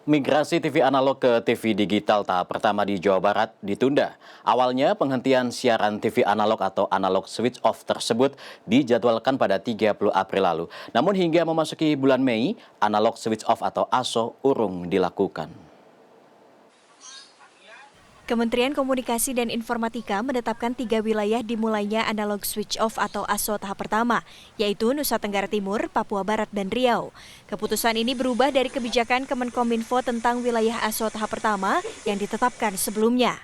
Migrasi TV analog ke TV digital tahap pertama di Jawa Barat ditunda. Awalnya penghentian siaran TV analog atau analog switch off tersebut dijadwalkan pada 30 April lalu. Namun hingga memasuki bulan Mei, analog switch off atau ASO urung dilakukan. Kementerian Komunikasi dan Informatika menetapkan 3 wilayah dimulainya analog switch off atau ASO tahap pertama, yaitu Nusa Tenggara Timur, Papua Barat, dan Riau. Keputusan ini berubah dari kebijakan Kemenkominfo tentang wilayah ASO tahap pertama yang ditetapkan sebelumnya.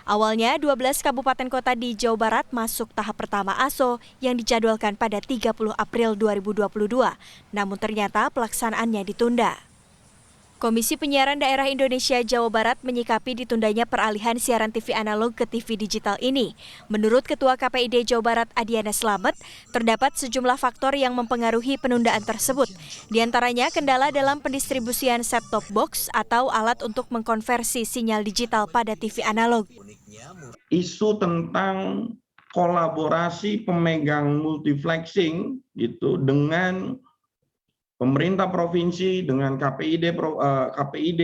Awalnya 12 kabupaten kota di Jawa Barat masuk tahap pertama ASO yang dijadwalkan pada 30 April 2022, namun ternyata pelaksanaannya ditunda. Komisi Penyiaran Daerah Indonesia Jawa Barat menyikapi ditundanya peralihan siaran TV analog ke TV digital ini. Menurut Ketua KPID Jawa Barat Adiana Slamet, terdapat sejumlah faktor yang mempengaruhi penundaan tersebut. Di antaranya kendala dalam pendistribusian set-top box atau alat untuk mengkonversi sinyal digital pada TV analog. Isu tentang kolaborasi pemegang multiplexing gitu dengan pemerintah provinsi, dengan KPID,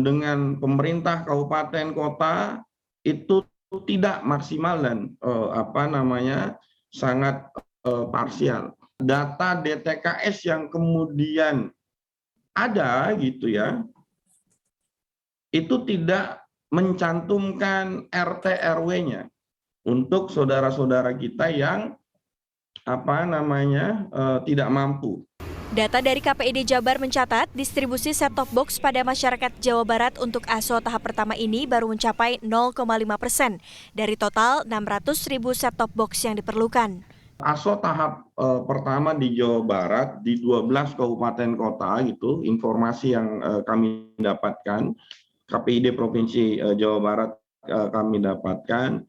dengan pemerintah kabupaten kota itu tidak maksimal dan sangat parsial. Data DTKS yang kemudian ada gitu ya, itu tidak mencantumkan RT RW-nya untuk saudara-saudara kita yang tidak mampu. Data dari KPID Jabar mencatat distribusi set-top box pada masyarakat Jawa Barat untuk ASO tahap pertama ini baru mencapai 0,5% dari total 600.000 set-top box yang diperlukan. ASO tahap pertama di Jawa Barat di 12 kabupaten kota gitu, informasi yang kami dapatkan, KPID Provinsi Jawa Barat kami dapatkan,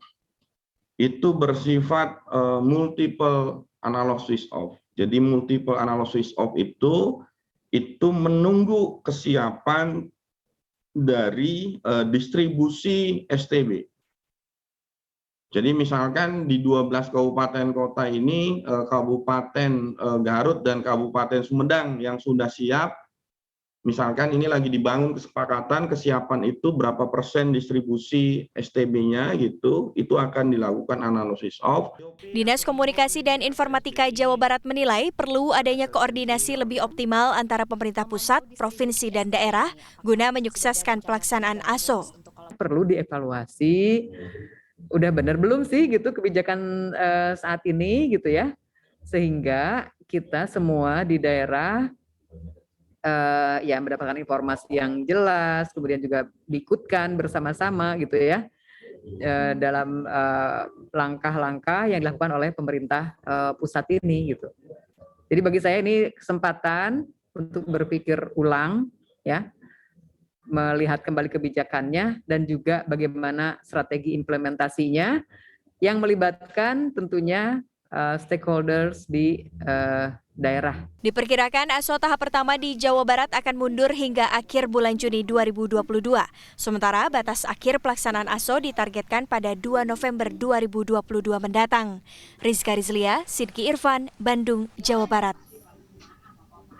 itu bersifat multiple analog switch off. Jadi multiple analog switch off itu menunggu kesiapan dari distribusi STB. Jadi misalkan di 12 kabupaten kota ini, Kabupaten Garut dan Kabupaten Sumedang yang sudah siap, misalkan ini lagi dibangun kesepakatan kesiapan itu berapa persen distribusi STB-nya gitu, itu akan dilakukan analog switch off. Dinas Komunikasi dan Informatika Jawa Barat menilai perlu adanya koordinasi lebih optimal antara pemerintah pusat, provinsi, dan daerah guna menyukseskan pelaksanaan ASO. Perlu dievaluasi, udah benar belum sih gitu kebijakan saat ini gitu ya, sehingga kita semua di daerah mendapatkan informasi yang jelas, kemudian juga diikutkan bersama-sama gitu ya dalam langkah-langkah yang dilakukan oleh pemerintah pusat ini gitu. Jadi bagi saya ini kesempatan untuk berpikir ulang ya, melihat kembali kebijakannya dan juga bagaimana strategi implementasinya yang melibatkan tentunya stakeholders di daerah. Diperkirakan ASO tahap pertama di Jawa Barat akan mundur hingga akhir bulan Juni 2022. Sementara batas akhir pelaksanaan ASO ditargetkan pada 2 November 2022 mendatang. Rizka Rizlia, Sidki Irfan, Bandung, Jawa Barat.